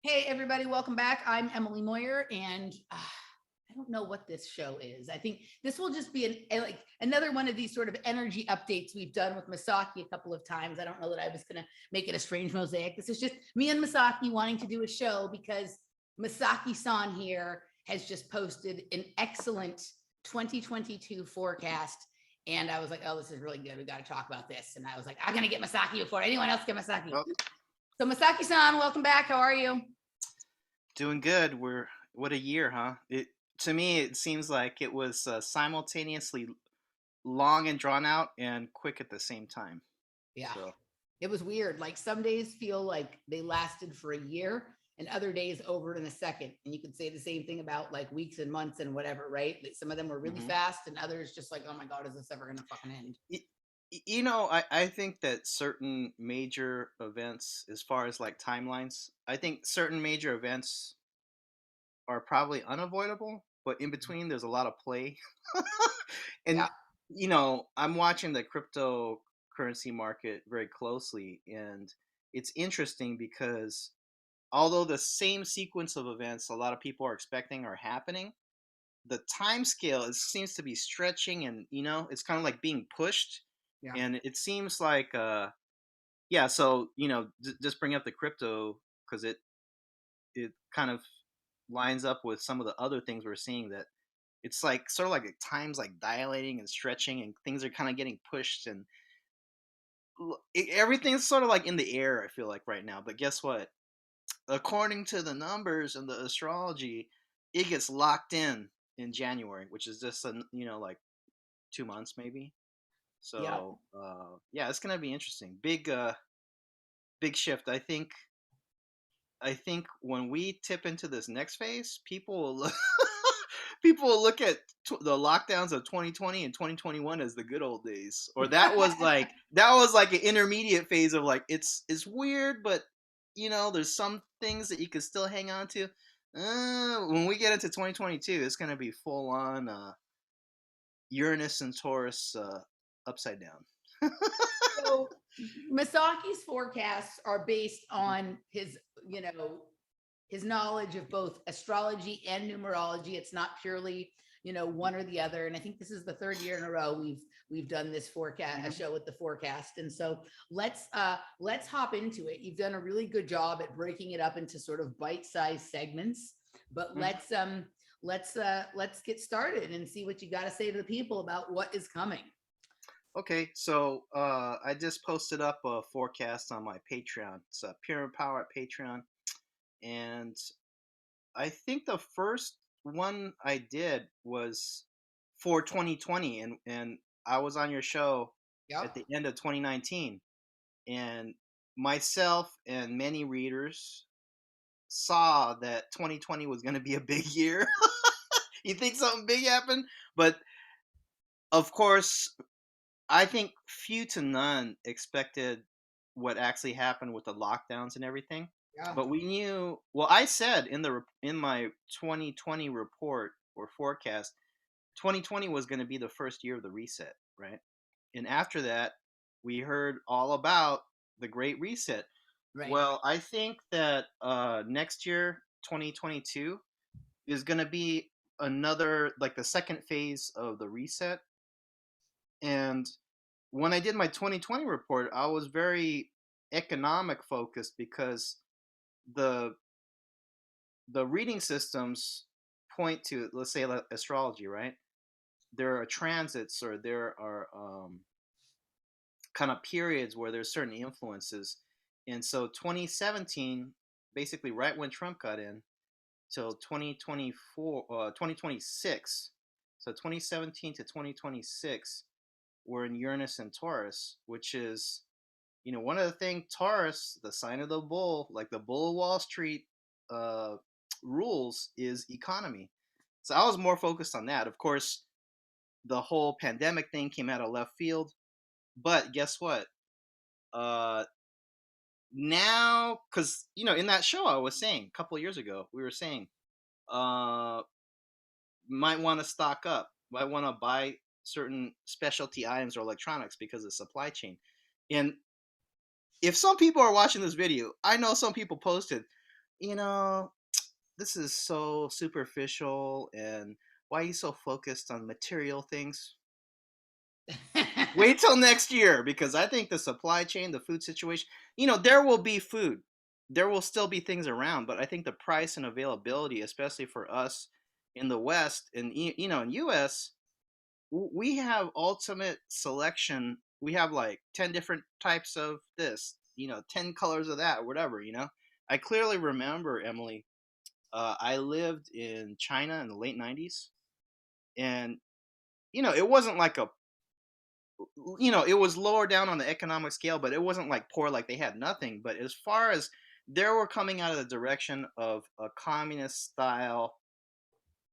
Hey, everybody, welcome back. I'm Emily Moyer, and I don't know what this show is. I think this will just be like another one of these sort of energy updates we've done with Masaki a couple of times. I don't know that I was going to make it a strange mosaic. This is just me and Masaki wanting to do a show because Masaki-san here has just posted an excellent 2022 forecast. And I was like, oh, this is really good. We got to talk about this. And I was like, I'm going to get Masaki before anyone else get Masaki. Oh, So Masaki-san, welcome back. How are you? doing good. What a year, huh? It to me it seems like it was simultaneously long and drawn out and quick at the same time. Yeah. So It was weird. Like some days feel like they lasted for a year and other days over in a second. And you could say the same thing about like weeks and months and whatever, right? Like some of them were really hmm fast and others just like, oh my God, is this ever going to fucking end? y- I think that certain major events, as far as like timelines, I think certain major events are probably unavoidable, but in between there's a lot of play. And Yeah. I'm watching the cryptocurrency market very closely, and it's interesting because although the same sequence of events a lot of people are expecting are happening, the time scale seems to be stretching, and it's kind of like being pushed. Yeah. And it seems like yeah, so just bring up the crypto because it kind of lines up with some of the other things we're seeing, that it's like sort of like time's like dilating and stretching and things are kind of getting pushed, and everything's sort of like in the air, I feel like, right now. But guess what? According to the numbers and the astrology, it gets locked in January, which is just like 2 months maybe. Yeah. So yeah, it's gonna be interesting. Big shift. I think when we tip into this next phase, people will people will look at the lockdowns of 2020 and 2021 as the good old days, or that was like an intermediate phase of like it's weird, but there's some things that you can still hang on to. When we get into 2022, it's gonna be full on Uranus and Taurus upside down. So Masaki's forecasts are based on his knowledge of both astrology and numerology. It's not purely, one or the other. And I think this is the third year in a row we've done this forecast, a Mhm. show with the forecast. And so let's hop into it. You've done a really good job at breaking it up into sort of bite-sized segments, but Mhm. let's get started and see what you got to say to the people about what is coming. Okay, so I just posted up a forecast on my Patreon. It's Pyramid Power at Patreon, and I think the first one I did was for 2020, and I was on your show at Yep. the end of 2019, and myself and many readers saw that 2020 was going to be a big year. You think something big happened, but of course, I think few to none expected what actually happened with the lockdowns and everything. Yeah. But we knew. Well, I said in my 2020 report or forecast, 2020 was going to be the first year of the reset, right? And after that, we heard all about the Great Reset. Right. Well, I think that next year, 2022, is going to be another, like, the second phase of the reset. And when I did my 2020 report, I was very economic focused because the the reading systems point to, let's say, like astrology, right? There are transits, or there are kind of periods where there's certain influences. And so 2017, basically right when Trump got in, till 2024, 2026. So 2017 to 2026, we're in Uranus and Taurus, which is, one of the things, Taurus, the sign of the bull, like the bull of Wall Street, uh, rules is economy. So I was more focused on that. Of course, the whole pandemic thing came out of left field, but guess what? Uh, Now, because in that show I was saying a couple of years ago, we were saying, uh, might want to stock up, might want to buy certain specialty items or electronics because of supply chain. And if some people are watching this video, I know some people posted, you know, this is so superficial, and why are you so focused on material things? Wait till next year, because I think the supply chain, the food situation, there will be food. There will still be things around, but I think the price and availability, especially for us in the West and in US, we have ultimate selection. We have like 10 different types of this, 10 colors of that, or whatever. I clearly remember, Emily, I lived in China in the late 90s, and it wasn't like it was lower down on the economic scale, but it wasn't like poor, like they had nothing. But as far as they were coming out of the direction of a communist style,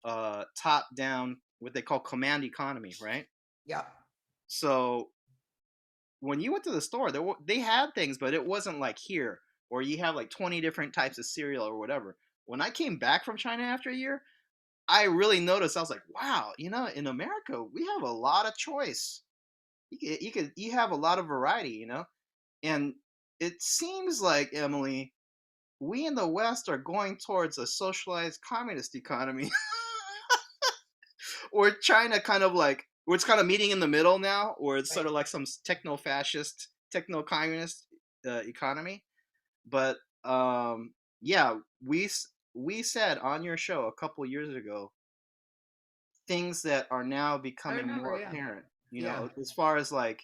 top down, what they call command economy, right? Yeah. So when you went to the store, they had things, but it wasn't like here, or you have like 20 different types of cereal or whatever. When I came back from China after a year, I really noticed. I was like, wow, in America we have a lot of choice. You have a lot of variety. And it seems like, Emily, we in the West are going towards a socialized communist economy, or China kind of like, where it's kind of meeting in the middle now, or it's sort Right. of like some techno-fascist, techno-communist economy. But yeah, we said on your show a couple years ago things that are now I becoming remember. more Yeah. apparent. Yeah. As far as like,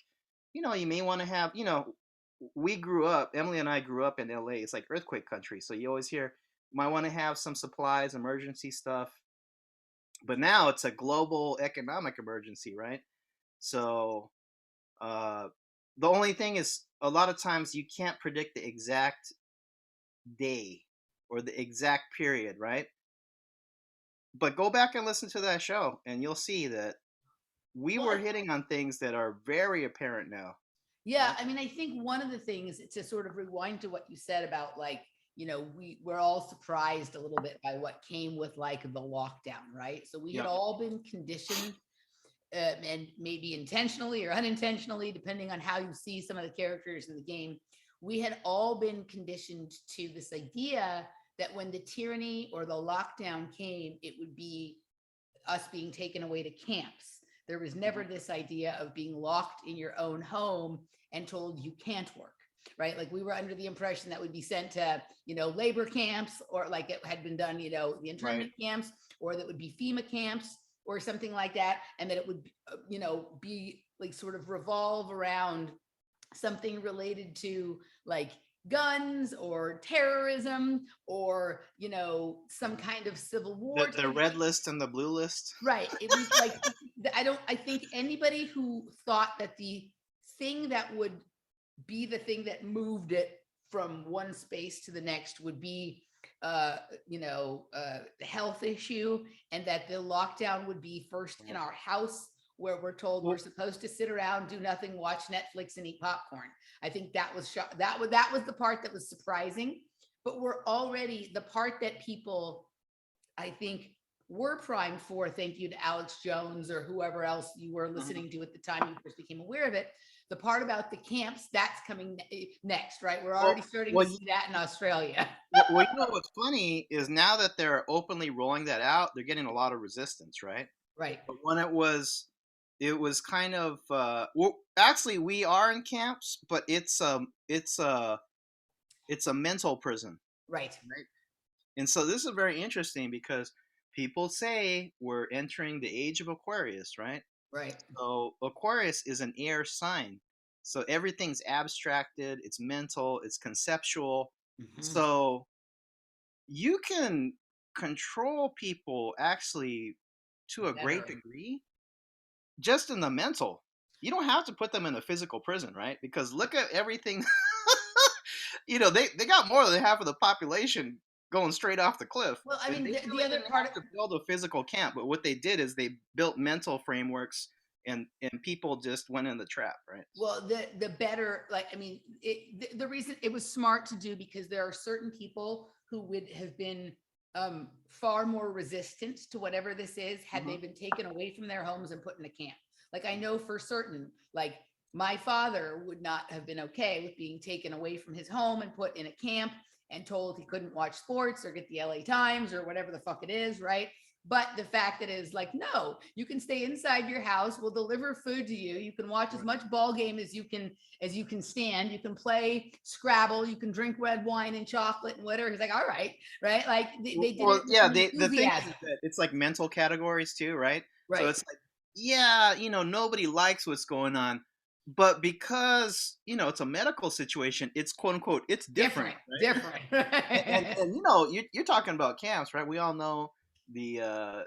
you may want to have, we grew up, Emily and I grew up in LA. It's like earthquake country. So you always hear, might want to have some supplies, emergency stuff. But now it's a global economic emergency, right? So uh, the only thing is, a lot of times you can't predict the exact day or the exact period, right? But go back and listen to that show, and you'll see that we Well, were hitting on things that are very apparent now, yeah, right? I mean, I think one of the things to sort of rewind to what you said about like, we're all surprised a little bit by what came with like the lockdown, right? So we had Yep. all been conditioned, and maybe intentionally or unintentionally, depending on how you see some of the characters in the game. We had all been conditioned to this idea that when the tyranny or the lockdown came, it would be us being taken away to camps. There was never Mhm. this idea of being locked in your own home and told you can't work, right? Like we were under the impression that would be sent to, labor camps, or like it had been done, the Right. internment camps, or that would be FEMA camps or something like that. And that it would, be like sort of revolve around something related to like guns or terrorism or some kind of civil war The type. red list and the blue list. Right. It was like, I think anybody who thought that the thing that would be the thing that moved it from one space to the next would be, the health issue, and that the lockdown would be first in our house, where we're told we're Well, supposed to sit around, do nothing, watch Netflix and eat popcorn. I think that was that was the part that was surprising. But we're already the part that people, I think, were primed for, thank you to Alex Jones or whoever else you were mhm. listening to at the time you first became aware of it. The part about the camps, that's coming next, right? We're well, already starting to well, see that in Australia. what's funny is now that they're openly rolling that out, they're getting a lot of resistance, right? Right, But when it was kind of, well, actually, we are in camps, but it's a mental prison, right, right? And so this is very interesting, because people say we're entering the age of Aquarius, right? right. So Aquarius is an air sign. So everything's abstracted, it's mental, it's conceptual. Mhm. So you can control people actually to a great Better. degree just in the mental. You don't have to put them in a physical prison, right? Because look at everything. They got more than half of the population going straight off the cliff. Well, I And mean, they the really other didn't part have to build a physical camp, but what they did is they built mental frameworks, and people just went in the trap, right? well, the better, like, I mean, the reason it was smart to do, because there are certain people who would have been far more resistant to whatever this is had they Hmm. been taken away from their homes and put in a camp. Like I know for certain, like my father would not have been okay with being taken away from his home and put in a camp and told he couldn't watch sports or get the LA Times or whatever the fuck it is, right? But the fact that it is like, no, you can stay inside your house. We'll deliver food to you. You can watch as much ball game as you can stand. You can play Scrabble. You can drink red wine and chocolate and whatever. He's like, all right, right? Like they did it with yeah. some The thing is enthusiasm. that it's like mental categories too, right? So Right. it's like, yeah, nobody likes what's going on, but because it's a medical situation, it's quote unquote it's different, Different. right? And you're talking about camps, right? We all know the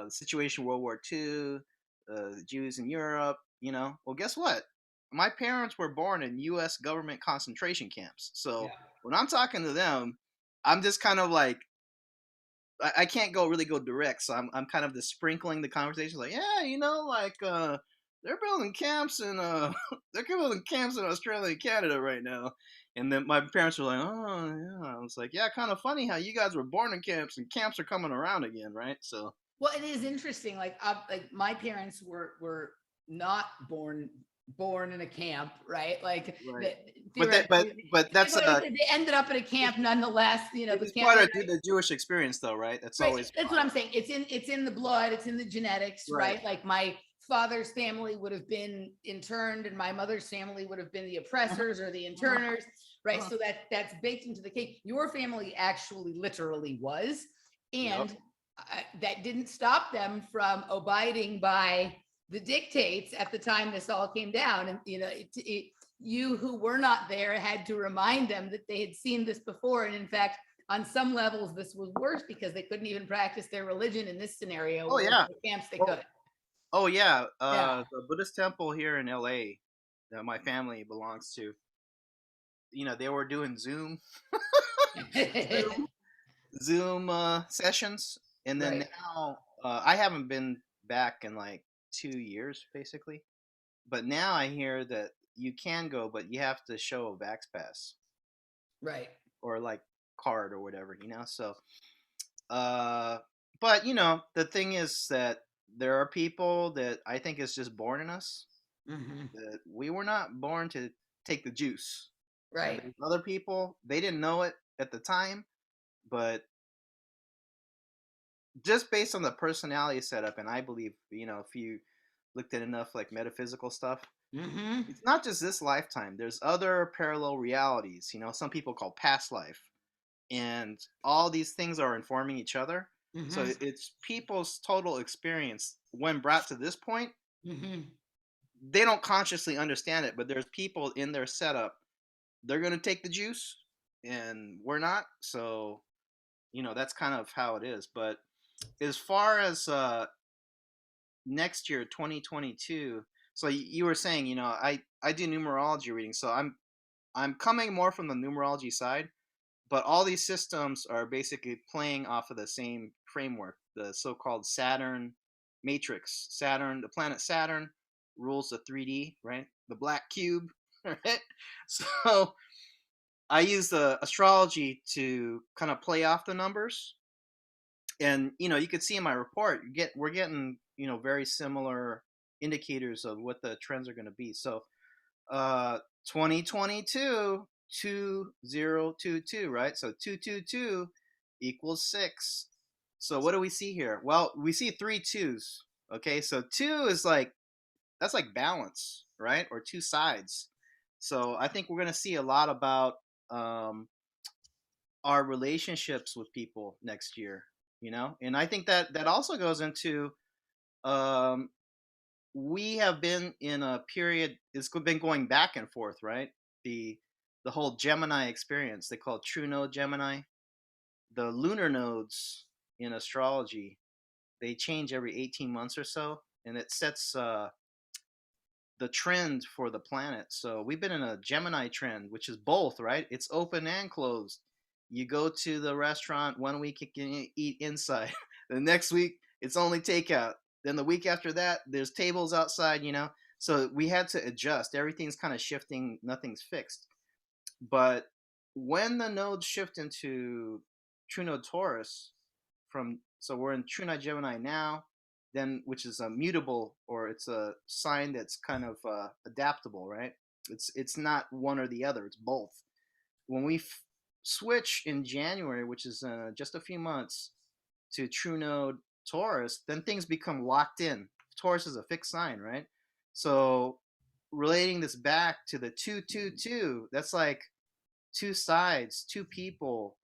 situation World War II, the Jews in Europe. Well, guess what? My parents were born in U.S. government concentration camps, so Yeah. when I'm talking to them, I'm just kind of like I can't really go direct, so I'm kind of just sprinkling the conversation, like, yeah, like they're building camps in they're building camps in Australia and Canada right now, and then my parents were like, oh yeah, I was like, yeah, kind of funny how you guys were born in camps and camps are coming around again, right? So Well, it is interesting. Like my parents were not born in a camp, right? Like right, the, but that theoretically, but that's they ended up at a camp nonetheless. You know, the it's camp. part of the Jewish experience, though, right? That's Right. always That's what I'm saying. It's in the blood. It's in the genetics, right. right? Like my father's family would have been interned, and my mother's family would have been the oppressors or the interners, right? Uh-huh. So that's baked into the cake. Your family actually, literally was, Yep. and that didn't stop them from abiding by the dictates at the time this all came down. And you who were not there had to remind them that they had seen this before, and in fact on some levels, this was worse because they couldn't even practice their religion in this scenario. Oh Where yeah. the camps they Oh, could. oh yeah. Yeah. The Buddhist temple here in LA that my family belongs to, they were doing Zoom, Zoom sessions, and then Right. now I haven't been back in like 2 years, basically. But now I hear that you can go, but you have to show a Vax Pass Right. or like card or whatever. So, uh, but the thing is that there are people that I think is just born in us Mm-hmm. that we were not born to take the juice. And Right. there's other people, they didn't know it at the time, but just based on the personality setup, and I believe, if you looked at enough like metaphysical stuff, Mm-hmm. it's not just this lifetime. There's other parallel realities, some people call past life. And all these things are informing each other. So Mm-hmm. it's people's total experience when brought to this point. Mm-hmm. They don't consciously understand it, but there's people in their setup. They're going to take the juice and we're not. So, that's kind of how it is. But as far as next year, 2022, so you were saying, I do numerology readings. So I'm coming more from the numerology side, but all these systems are basically playing off of the same framework, the so-called Saturn matrix. The planet Saturn rules the 3D, right? The black cube, right? So I use the astrology to kind of play off the numbers, and you could see in my report, we're getting very similar indicators of what the trends are going to be. So 2022 2022, right? So 222 equals 6. So what do we see here? Well, we see three twos. Okay, so two is like, that's like balance, right? Or two sides. So I think we're going to see a lot about um, our relationships with people next year. And I think that also goes into um, we have been in a period, it's been going back and forth, right? The whole Gemini experience, they call it true node Gemini. The lunar nodes in astrology, they change every 18 months or so, and it sets the trend for the planet. So we've been in a Gemini trend, which is both, right? It's open and closed. You go to the restaurant one week, you can eat inside. The next week, it's only takeout. Then the week after that, there's tables outside. So we had to adjust. Everything's kind of shifting, nothing's fixed. But when the nodes shift into true node Taurus, so we're in true node Gemini now, then which is a mutable, or it's a sign that's kind of adaptable, right? It's not one or the other, it's both. When we switch in January, which is just a few months, to true node Taurus, then things become locked in. Taurus is a fixed sign, right? So relating this back to the 222, that's like two sides, two people,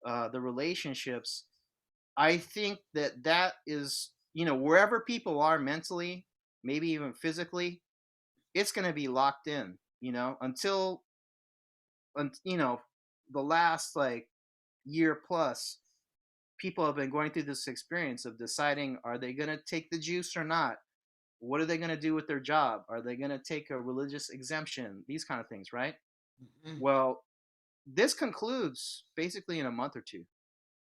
the relationships. I think that that is, wherever people are mentally, maybe even physically, it's going to be locked in, until, the last like year plus, people have been going through this experience of deciding, are they going to take the juice or not? What are they going to do with their job? Are they going to take a religious exemption? These kind of things, right? Mhm. Well, this concludes basically in a month or two.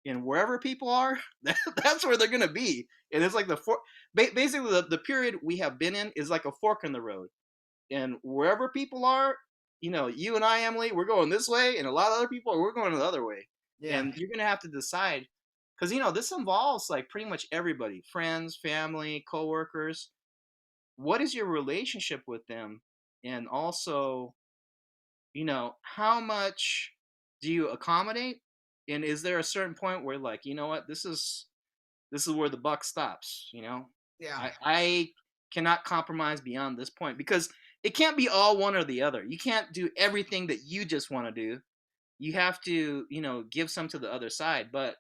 And wherever people are, that's where they're going to be. And it's like basically the period we have been in is like a fork in the road. And wherever people are, you and I, Emily, we're going this way, and a lot of other people, we're going the other way. Yeah. And you're going to have to decide, because, this involves like pretty much everybody, friends, family, coworkers. What is your relationship with them? And also, how much do you accommodate? And is there a certain point where like, what, this is where the buck stops, Yeah. I cannot compromise beyond this point, because it can't be all one or the other. You can't do everything that you just want to do. You have to, give some to the other side. But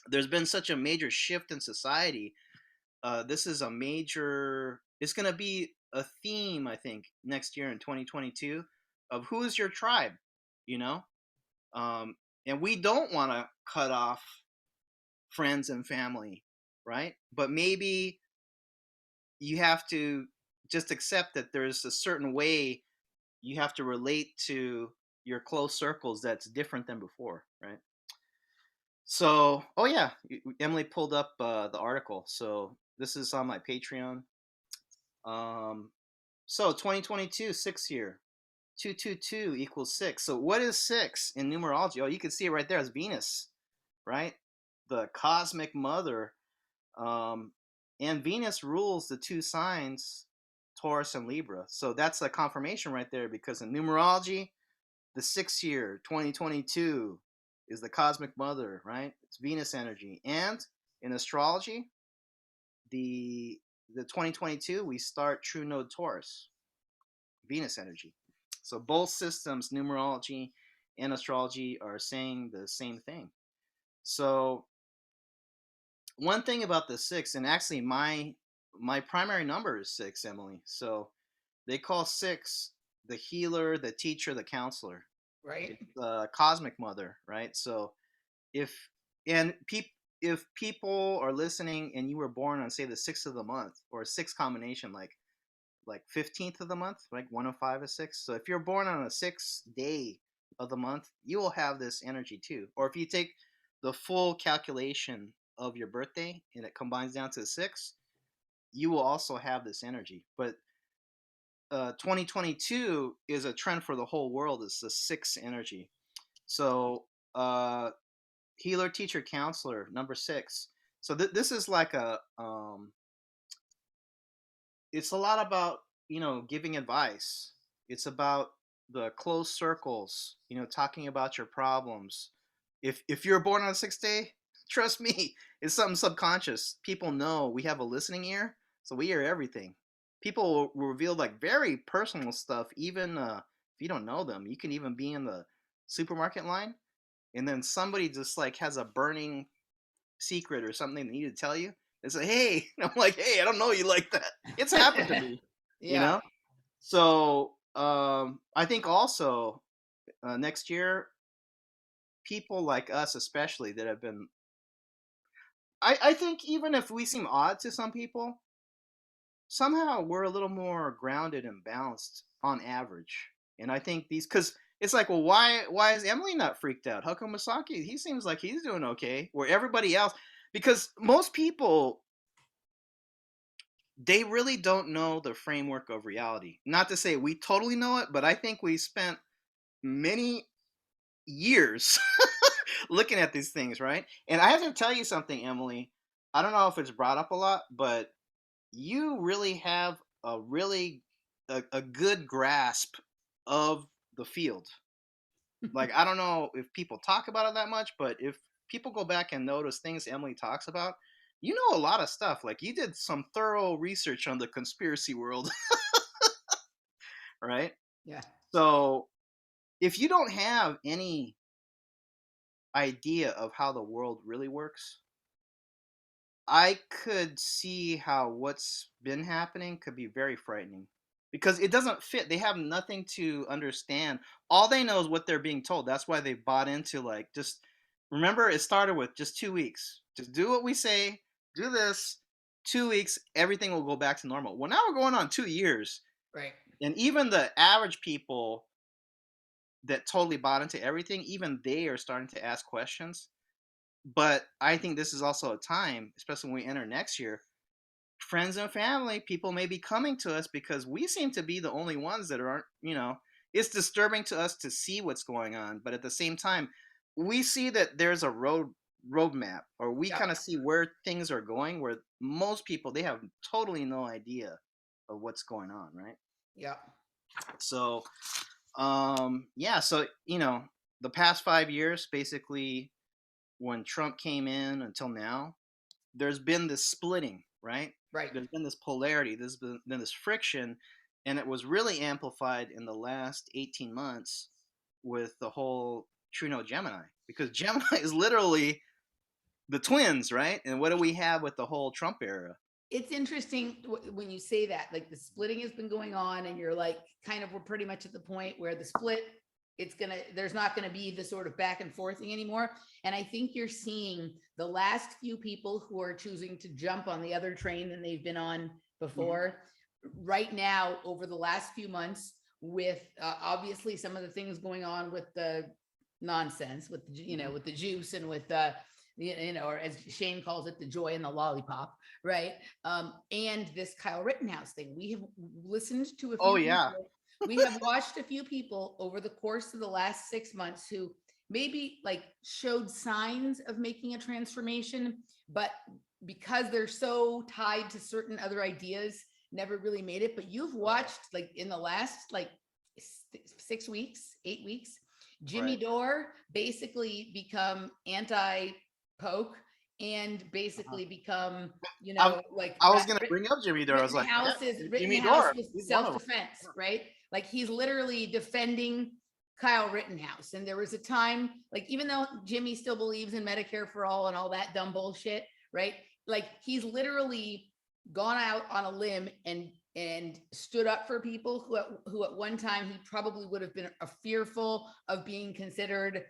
there's been such a major shift in society. This is a major, it's going to be a theme, I think, next year in 2022, of who is your tribe, you know? And we don't want to cut off friends and family, right? But maybe you have to just accept that there's a certain way you have to relate to your close circles that's different than before, right? So, oh yeah, Emily pulled up the article. So this is on my Patreon. Um, so 2022, 6 year, 222 equals 6. So what is 6 in numerology? Oh, you can see it right there as Venus, right? The cosmic mother. Um, and Venus rules the two signs, Taurus and Libra. So that's a confirmation right there, because in numerology, the 6 year, 2022, is the cosmic mother, right? It's Venus energy. And in astrology, the 2022, we start true node Taurus, Venus energy. So both systems, numerology and astrology, are saying the same thing. So one thing about the 6, and actually my primary number is 6, Emily. So they call 6 the healer, the teacher, the counselor. Right. It's the cosmic mother, right? So if and peop if people are listening and you were born on, say, the 6th of the month, or a 6 combination, like 15th of the month, like 105 is 6. So if you're born on a 6th day of the month, you will have this energy too. Or if you take the full calculation of your birthday and it combines down to 6, you will also have this energy. But 2022 is a trend for the whole world. It's the 6 energy. So healer, teacher, counselor, number 6. So this is like it's a lot about, giving advice. It's about the close circles, talking about your problems. If you're born on a 6th day, trust me, it's something subconscious. People know we have a listening ear, so we hear everything. People will reveal like very personal stuff, even if you don't know them. You can even be in the supermarket line, and then somebody just like has a burning secret or something they need to tell you. They say, "Hey," and I'm like, "Hey, I don't know you like that." It's happened to me, you Yeah. know. So I think also next year, people like us, especially that have been, I think even if we seem odd to some people, somehow we're a little more grounded and balanced on average. And I think these, because it's like, well, why is Emily not freaked out? How come Masaki? He seems like he's doing okay. Where everybody else, because most people, they really don't know the framework of reality. Not to say we totally know it, but I think we spent many years looking at these things, right? And I have to tell you something, Emily. I don't know if it's brought up a lot, but you really have a good grasp of the field. Like, I don't know if people talk about it that much, but if people go back and notice things Emily talks about, you know a lot of stuff. Like, you did some thorough research on the conspiracy world, right? Yeah. So, if you don't have any idea of how the world really works, I could see how what's been happening could be very frightening because it doesn't fit. They have nothing to understand. All they know is what they're being told. That's why they bought into, like, just remember it started with just 2 weeks. Just do what we say, do this, 2 weeks, everything will go back to normal. Well, now we're going on 2 years. Right. And even the average people that totally bought into everything, even they are starting to ask questions. But I think this is also a time, especially when we enter next year, friends and family, people may be coming to us because we seem to be the only ones that aren't, it's disturbing to us to see what's going on. But at the same time, we see that there's a roadmap, or we Yep. kind of see where things are going, where most people, they have totally no idea of what's going on, right? Yep. So, yeah, so, the past 5 years, basically, when Trump came in until now, there's been this splitting, right? Right. There's been this polarity, there's been this friction, and it was really amplified in the last 18 months with the whole Trino Gemini, because Gemini is literally the twins, right? And what do we have with the whole Trump era? It's interesting when you say that, like the splitting has been going on, and you're like, kind of, we're pretty much at the point where the split, there's not gonna be the sort of back and forthing anymore. And I think you're seeing the last few people who are choosing to jump on the other train than they've been on before. Right now, over the last few months, with obviously some of the things going on with the nonsense, with with the juice, and with or as Shane calls it, the joy and the lollipop, right? And this Kyle Rittenhouse thing. We have listened to a Oh few yeah. people. We have watched a few people over the course of the last 6 months who maybe like showed signs of making a transformation, but because they're so tied to certain other ideas, never really made it. But you've watched, like, in the last, like, 6 weeks, 8 weeks, Jimmy Right. Dore basically become anti-poke, and basically become, I, like I was gonna bring up Jimmy Dore. I was like, yeah, Jimmy Rittenhouse Dore, was he's one of them. self-defense, right? Like, he's literally defending Kyle Rittenhouse. And there was a time, like, even though Jimmy still believes in Medicare for all and all that dumb bullshit, right? Like, he's literally gone out on a limb and stood up for people who at one time he probably would have been fearful of being considered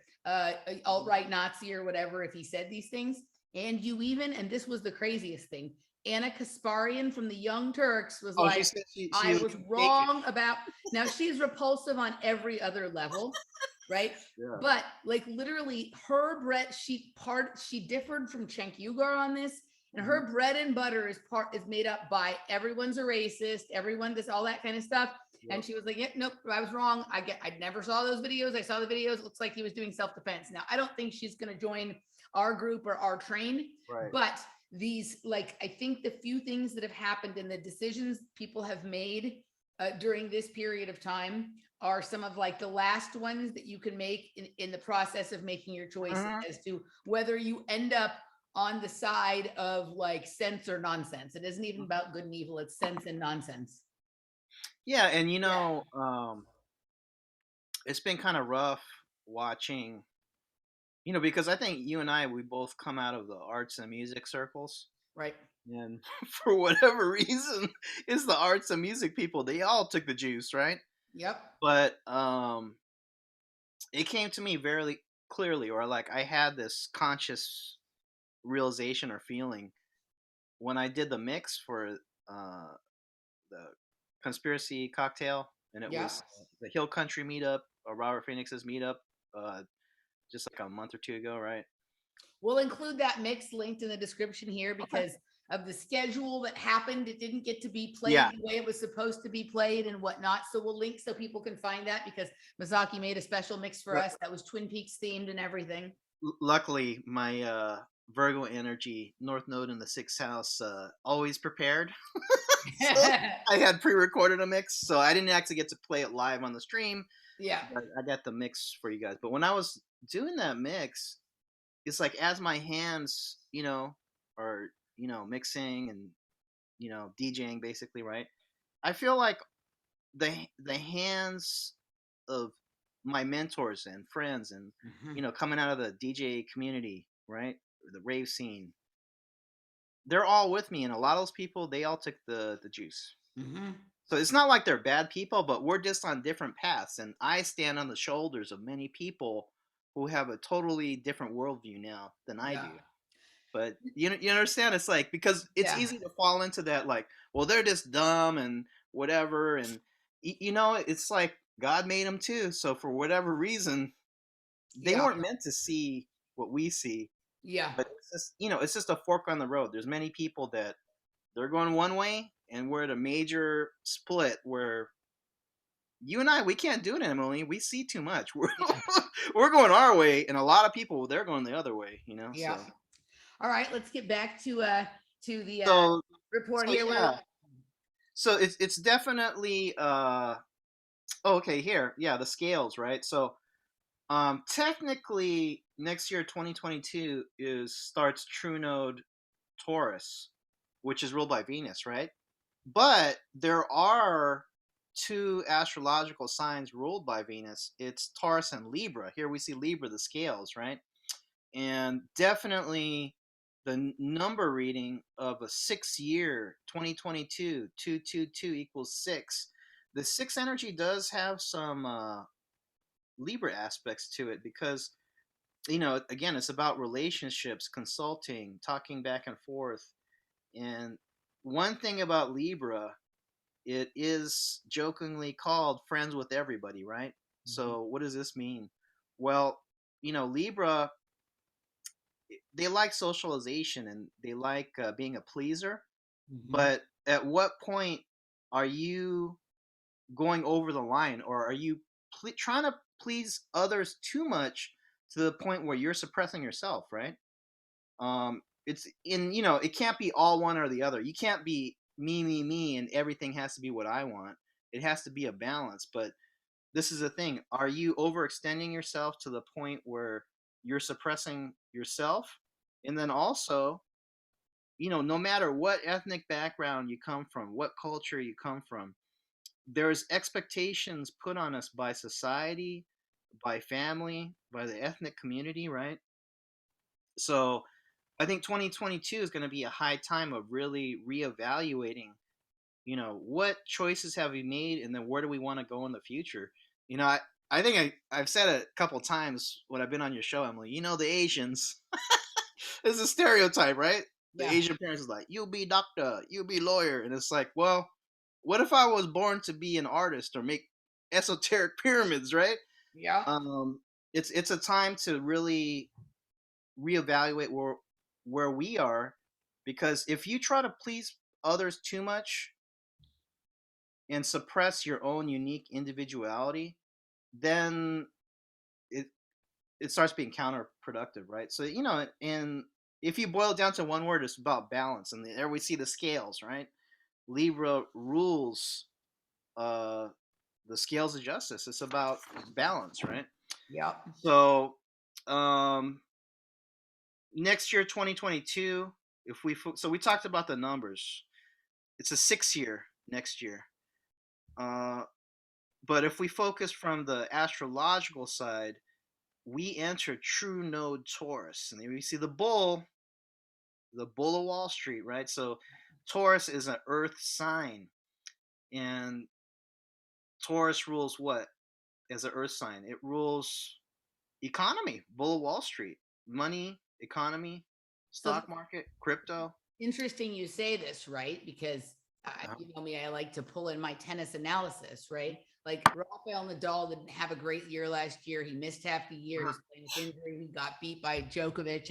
alt-right Nazi or whatever if he said these things. And and this was the craziest thing, Anna Kasparian from the Young Turks was Oh, she like, said she I was was taken. wrong about, now she's repulsive on every other level, right? Yeah. But like, literally, she differed from Cenk Uygur on this, and her bread and butter is made up by everyone's a racist, everyone this, all that kind of stuff. Yep. And she was like, yeah, nope, I was wrong. I never saw those videos. I saw the videos. It looks like he was doing self-defense. Now, I don't think she's going to join our group or our train, Right. but these, like, I think the few things that have happened and the decisions people have made during this period of time are some of, like, the last ones that you can make in the process of making your choice as to whether you end up on the side of, like, sense or nonsense. It isn't even about good and evil, it's sense and nonsense. Yeah, and it's been kind of rough watching, because I think you and I, we both come out of the arts and music circles. Right. And for whatever reason, it's the arts and music people. They all took the juice, right? Yep. But it came to me very clearly, or like I had this conscious realization or feeling when I did the mix for the conspiracy cocktail, and it Yeah. was the Hill Country meetup, Robert Phoenix's meetup, just like a month or two ago, right? We'll include that mix linked in the description here Okay. because of the schedule that happened. It didn't get to be played Yeah. the way it was supposed to be played and whatnot. So we'll link so people can find that, because Masaki made a special mix for us that was Twin Peaks themed and everything. Luckily, my Virgo energy, North Node in the sixth house, always prepared. So I had pre-recorded a mix, so I didn't actually get to play it live on the stream. Yeah. I got the mix for you guys. But when I was doing that mix, it's like as my hands, are mixing and DJing basically, right? I feel like the hands of my mentors and friends and Hmm. coming out of the DJ community, right? The rave scene, they're all with me, and a lot of those people, they all took the juice. Hmm. So it's not like they're bad people, but we're just on different paths, and I stand on the shoulders of many people who have a totally different worldview now than I Yeah. do. But you understand, it's like, because it's Yeah. easy to fall into that, like, well, they're just dumb and whatever, and it's like God made them too. So for whatever reason, they Yeah. weren't meant to see what we see. Yeah. But it's just it's just a fork on the road. There's many people that they're going one way, and we're at a major split where you and I, we can't do it, Emily. We see too much. We're Yeah. we're going our way, and a lot of people, they're going the other way. Yeah. So All right, let's get back to the so report so here. Where yeah. So it's definitely oh, okay, here. Yeah, the scales, right? So technically next year 2022 is starts true node Taurus, which is ruled by Venus, right? But there are two astrological signs ruled by Venus. It's Taurus and Libra. Here we see Libra, the scales, right? And definitely the number reading of a 6 year 2022 222 equals 6. The 6 energy does have some Libra aspects to it, because again, it's about relationships, consulting, talking back and forth. And one thing about Libra, it is jokingly called friends with everybody, right? Mhm. So what does this mean? Well, Libra, they like socialization, and they like being a pleaser. Mhm. But at what point are you going over the line, or are you trying to please others too much to the point where you're suppressing yourself, right? It's in it can't be all one or the other. You can't be me, and everything has to be what I want. It has to be a balance. But this is the thing: are you overextending yourself to the point where you're suppressing yourself? And then also, no matter what ethnic background you come from, what culture you come from, there's expectations put on us by society, by family, by the ethnic community, right? So I think 2022 is going to be a high time of really reevaluating, what choices have we made, and then where do we want to go in the future? I think I've said it a couple times when I've been on your show, Emily. The Asians, it's a stereotype, right? The Yeah. Asian parents is like, you'll be doctor, you'll be lawyer. And it's like, well, what if I was born to be an artist or make esoteric pyramids, right? Yeah. Um, it's a time to really reevaluate where we are, because if you try to please others too much and suppress your own unique individuality, then it it starts being counterproductive, right? So and if you boil it down to one word, it's about balance, and there we see the scales, right? Libra rules uh the scales of justice. It's about balance, right? Yeah. So um next year 2022, if so we talked about the numbers. It's a 6 year next year. uh but if we focus from the astrological side, we enter true node Taurus, and then we see the bull of Wall Street, right? So Taurus is an earth sign, and Taurus rules what as an earth sign? It rules economy, bull of Wall Street, money, economy, So stock market, crypto. interesting you say this, right? Because Uh-huh. you know me, I like to pull in my tennis analysis, right? Like Rafael Nadal didn't have a great year last year. He missed half the year. He Uh-huh. was playing with injury. He got beat by Djokovic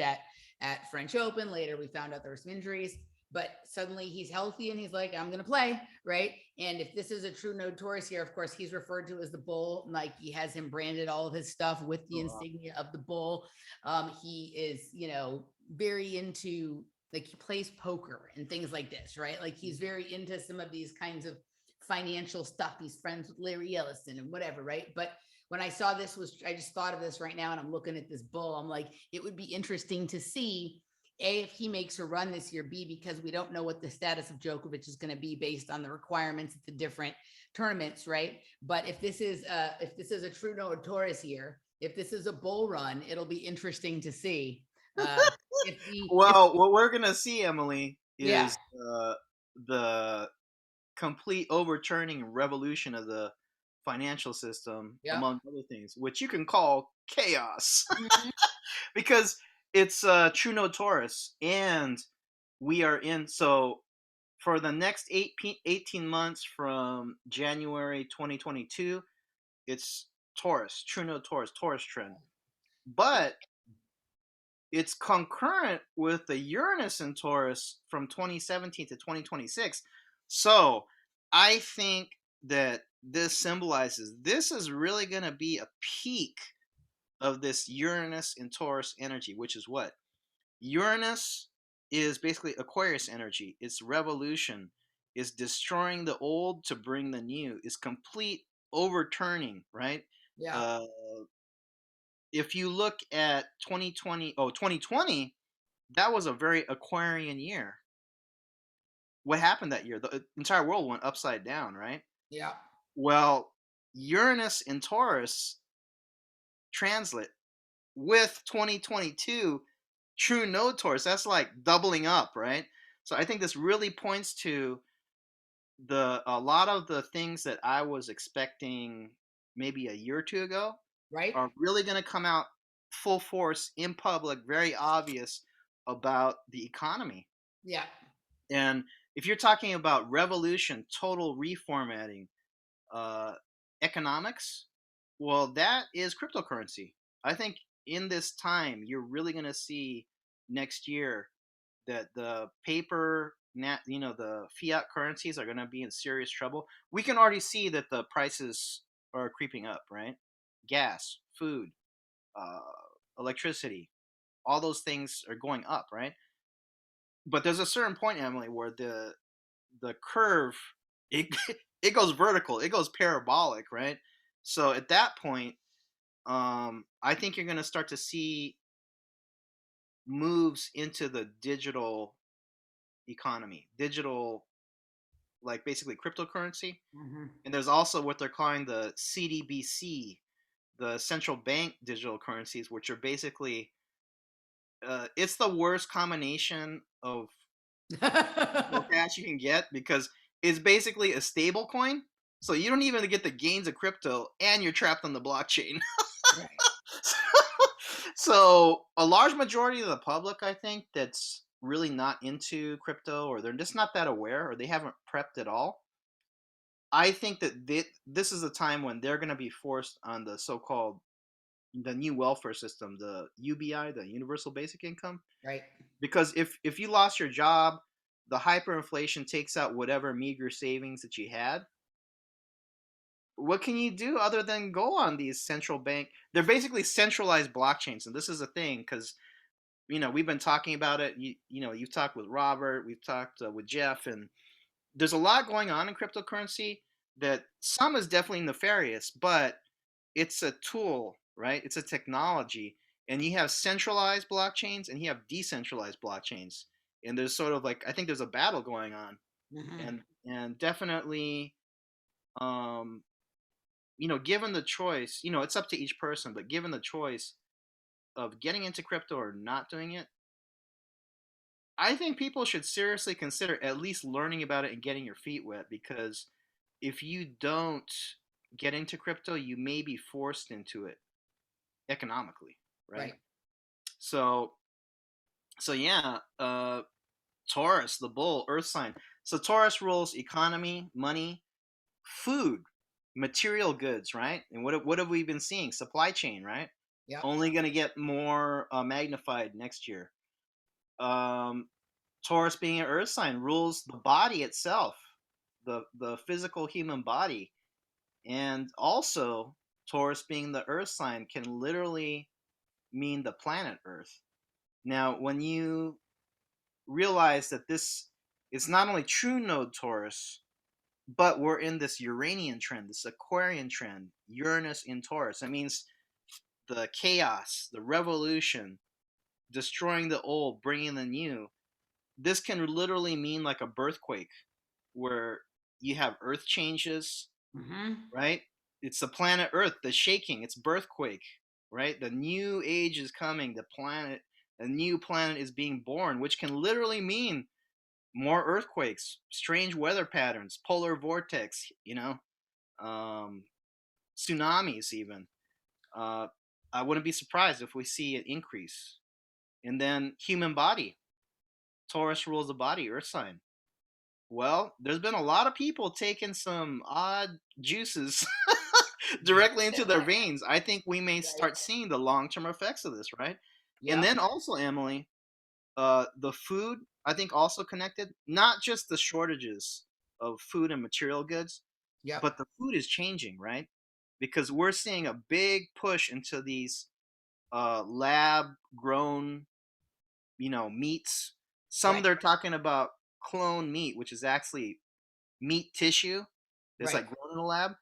at French Open. Later, we found out there were some injuries, but suddenly he's healthy and he's like, I'm going to play, right? And if this is a true node Taurus here, of course, he's referred to as the bull. Nike has him branded all of his stuff with the Oh, insignia of the bull. He is, very into, like, he plays poker and things like this, right? Like he's very into some of these kinds of financial stuff. He's friends with Larry Ellison and whatever, right? But when I saw this was, I just thought of this right now and I'm looking at this bull. I'm like, it would be interesting to see A, if he makes a run this year, B, because we don't know what the status of Djokovic is going to be based on the requirements at the different tournaments, right? But if this is a true no Taurus year, if this is a bull run, it'll be interesting to see. If Well, what we're gonna see, Emily, yeah, is the complete overturning and revolution of the financial system, yeah, among other things, which you can call chaos, mhm, because it's true no Taurus, and we are in. So for the next 18 months from January 2022, it's Taurus, true no Taurus, Taurus trend. But it's concurrent with the Uranus in Taurus from 2017 to 2026. So I think that this symbolizes this is really going to be a peak of this Uranus in Taurus energy, which is what? Uranus is basically Aquarius energy. It's revolution. It's destroying the old to bring the new. It's complete overturning, right? yeah, Uh, if you look at 2020, that was a very Aquarian year. What happened that year? The entire world went upside down, right? yeah, Well, Uranus in Taurus translate with 2022 true node Taurus. That's like doubling up, right? So I think this really points to the a lot of the things that I was expecting maybe a year or two ago right, are really going to come out full force in public, very obvious about the economy. yeah, And if you're talking about revolution, total reformatting, uh, economics, well, that is cryptocurrency. I think in this time, you're really going to see next year that the paper, the fiat currencies are going to be in serious trouble. We can already see that the prices are creeping up, right? Gas, food, uh, electricity, all those things are going up, right? But there's a certain point, Emily, where the curve it it goes vertical, it goes parabolic, right? So at that point, I think you're going to start to see moves into the digital economy, digital, like basically cryptocurrency. hmm, And there's also what they're calling the CDBC, the central bank digital currencies, which are basically it's the worst combination of digital cash you can get, because it's basically a stable coin. So you don't even get the gains of crypto, and you're trapped on the blockchain. right, So a large majority of the public, I think, that's really not into crypto, or they're just not that aware, or they haven't prepped at all. I think that this is a time when they're going to be forced on the so-called the new welfare system, the UBI, the Universal Basic Income. right, Because if you lost your job, the hyperinflation takes out whatever meager savings that you had. What can you do other than go on these central bank? They're basically centralized blockchains, and this is a thing because we've been talking about it. You've talked with Robert, we've talked with Jeff, and there's a lot going on in cryptocurrency that some is definitely nefarious, but it's a tool, right? It's a technology, and you have centralized blockchains and you have decentralized blockchains, and there's sort of like I think there's a battle going on, hmm, and definitely, um, given the choice, it's up to each person, but given the choice of getting into crypto or not doing it, I think people should seriously consider at least learning about it and getting your feet wet, because if you don't get into crypto, you may be forced into it economically, right? right, So yeah, Taurus, the bull, earth sign. So Taurus rules economy, money, food, material goods, right? And what have we been seeing? Supply chain, right? yep, Only going to get more magnified next year. Um, Taurus, being an earth sign, rules the body itself, the physical human body, and also Taurus, being the earth sign, can literally mean the planet Earth. Now, when you realize that this is not only true node Taurus, but we're in this Uranian trend, this Aquarian trend, Uranus in Taurus. That means the chaos, the revolution, destroying the old, bringing the new. This can literally mean like a birthquake where you have earth changes, Mm-hmm. right? It's the planet Earth, the shaking, it's birthquake, right? The new age is coming, a new planet is being born, which can literally mean more earthquakes, strange weather patterns, polar vortex, um, tsunamis even. Uh, I wouldn't be surprised if we see an increase. And then human body. Taurus rules the body, Earth sign. Well, there's been a lot of people taking some odd juices directly into their veins. I think we may Right. start seeing the long-term effects of this, right? And Yep. then also, Emily, the food, I think also connected, not just the shortages of food and material goods, Yep. but the food is changing, right? Because we're seeing a big push into these lab grown, meats. Some Right. they're talking about clone meat, which is actually meat tissue that's Right. like grown in a lab.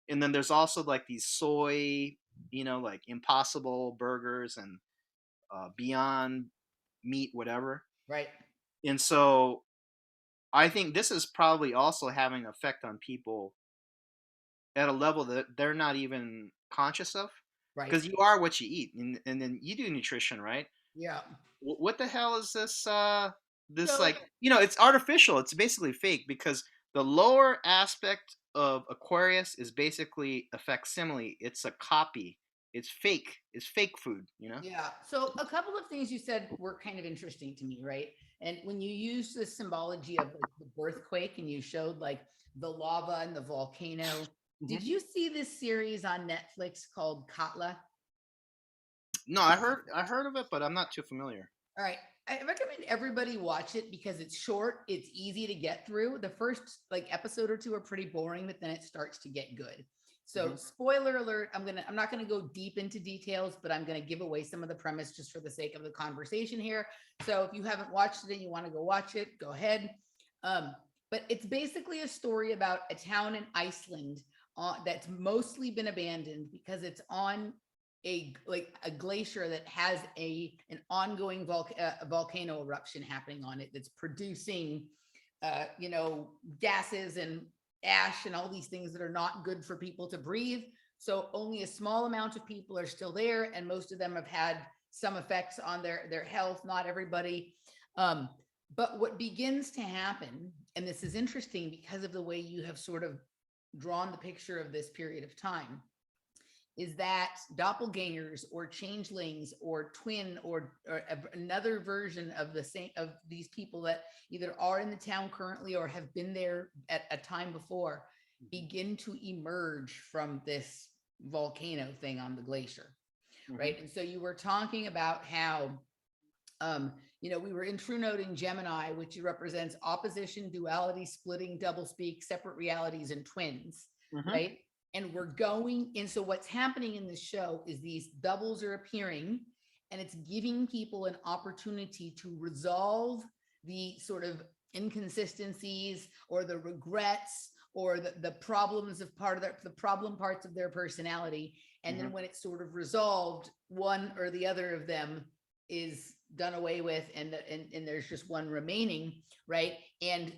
And then there's also like these soy, like Impossible burgers and Beyond Meat, whatever. Right. And so I think this is probably also having an effect on people at a level that they're not even conscious of, Right. because you are what you eat, and then you do nutrition, right? Yeah. What the hell is this? This, So like, it's artificial. It's basically fake, because the lower aspect of Aquarius is basically a facsimile. It's a copy. It's fake. It's fake food. yeah. So a couple of things you said were kind of interesting to me, right? And when you use the symbology of like the birthquake and you showed like the lava and the volcano, did Hmm. you see this series on Netflix called Katla? No, I heard of it, but I'm not too familiar. All right. I recommend everybody watch it because it's short, it's easy to get through. The first like episode or two are pretty boring, but then it starts to get good. So, Hmm. spoiler alert, I'm not going to go deep into details, but I'm going to give away some of the premise just for the sake of the conversation here. So, if you haven't watched it and you want to go watch it, go ahead. But it's basically a story about a town in Iceland that's mostly been abandoned because it's on a glacier that has an ongoing volcano eruption happening on it that's producing gases and ash and all these things that are not good for people to breathe. So only a small amount of people are still there, and most of them have had some effects on their health. Not everybody. But what begins to happen, and this is interesting because of the way you have sort of drawn the picture of this period of time, is that doppelgangers or changelings or twin or another version of the same of these people that either are in the town currently or have been there at a time before begin to emerge from this volcano thing on the glacier, Hmm. right? And so you were talking about how we were in True Note in Gemini, which represents opposition, duality, splitting, doublespeak, separate realities, and twins, Hmm. right? And we're going, and so what's happening in this show is these doubles are appearing, and it's giving people an opportunity to resolve the sort of inconsistencies or the regrets or the problems of the problem parts of their personality. And Hmm. then when it's sort of resolved, one or the other of them is done away with, and there's just one remaining, right? And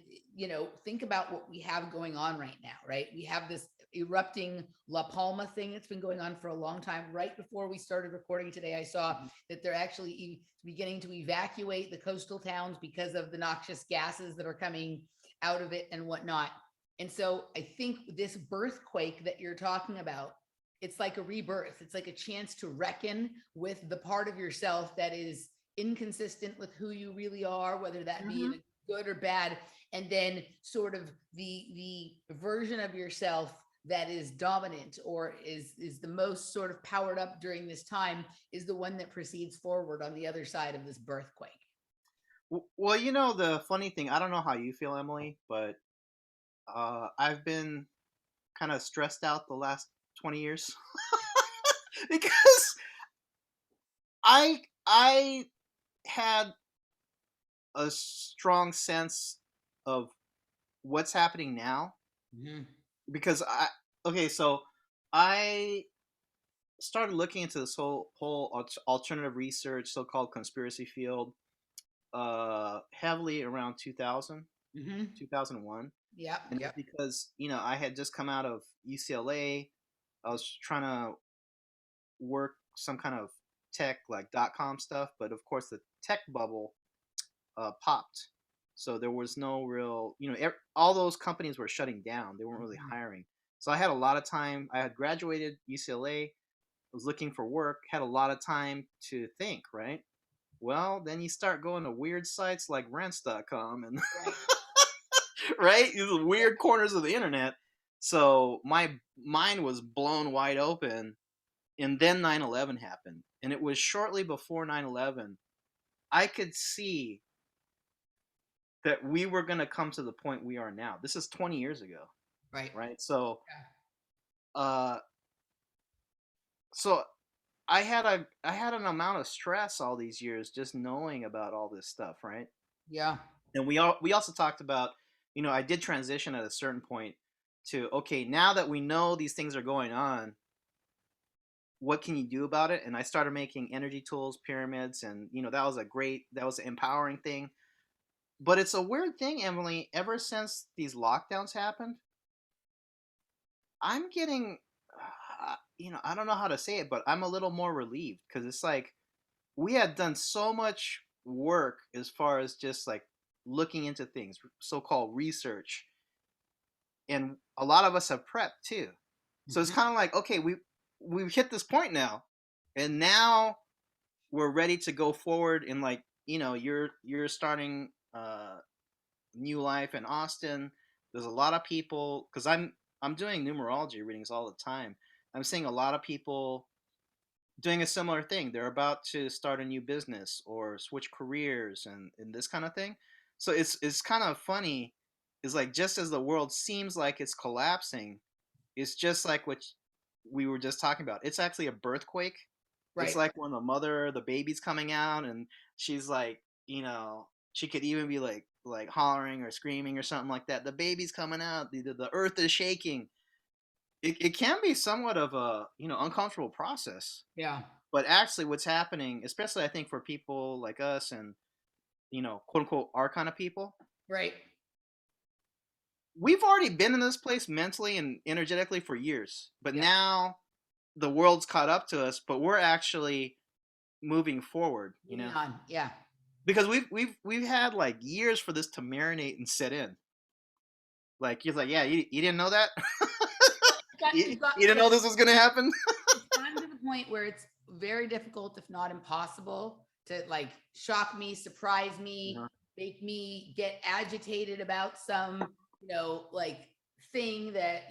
think about what we have going on right now, right? We have this erupting La Palma thing that's been going on for a long time. Right before we started recording today, I saw that they're actually beginning to evacuate the coastal towns because of the noxious gases that are coming out of it and whatnot. And so I think this birthquake that you're talking about, it's like a rebirth. It's like a chance to reckon with the part of yourself that is inconsistent with who you really are, whether that be in Hmm. a good or bad, and then sort of the version of yourself that is dominant or is the most sort of powered up during this time is the one that proceeds forward on the other side of this birthquake. Well, the funny thing, I don't know how you feel, Emily, but I've been kind of stressed out the last 20 years because I had a strong sense of what's happening now Mhm. because okay, so I started looking into this alternative research, so-called conspiracy field, heavily around 2000, Mhm. 2001. Yep. And it's Yep. because, I had just come out of UCLA. I was trying to work some kind of tech, like .com stuff, but of course the tech bubble popped. So there was no real, all those companies were shutting down. They weren't really Mhm. hiring. So I had a lot of time. I had graduated UCLA, was looking for work, had a lot of time to think, right? Well, then you start going to weird sites like rents.com and Right. right? These weird corners of the internet. So my mind was blown wide open, and then 9/11 happened. And it was shortly before 9/11 I could see that we were going to come to the point we are now. This is 20 years ago, Right. right? So Yeah. uh so I had an amount of stress all these years just knowing about all this stuff, right? Yeah. And we also talked about, I did transition at a certain point to, okay, now that we know these things are going on, what can you do about it? And I started making energy tools, pyramids, and that was an empowering thing. But it's a weird thing, Emily. Ever since these lockdowns happened, I'm getting, I don't know how to say it, but I'm a little more relieved because it's like we had done so much work as far as just like looking into things, so-called research, and a lot of us have prepped too. So it's Mhm. kind of like, okay, we've hit this point now, and now we're ready to go forward. And like, you're starting new life in Austin. There's a lot of people because I'm doing numerology readings all the time. I'm seeing a lot of people doing a similar thing. They're about to start a new business or switch careers and this kind of thing. So it's kind of funny. Is like just as the world seems like it's collapsing, it's just like what we were just talking about. It's actually a birthquake. It's Right. like when the baby's coming out, and she's like, she could even be like hollering or screaming or something like that. The baby's coming out. The earth is shaking. It can be somewhat of a uncomfortable process, Yeah. but actually, what's happening, especially I think for people like us and quote unquote our kind of people, Right. we've already been in this place mentally and energetically for years, but Yeah. now the world's caught up to us, but we're actually moving forward, Moving on. Yeah. because we've had like years for this to marinate and set in. Like he's like, yeah, you didn't know that. It's got You didn't know this was gonna happen. it's gotten to the point where it's very difficult, if not impossible, to like shock me, surprise me, Uh-huh. make me get agitated about some, like thing that,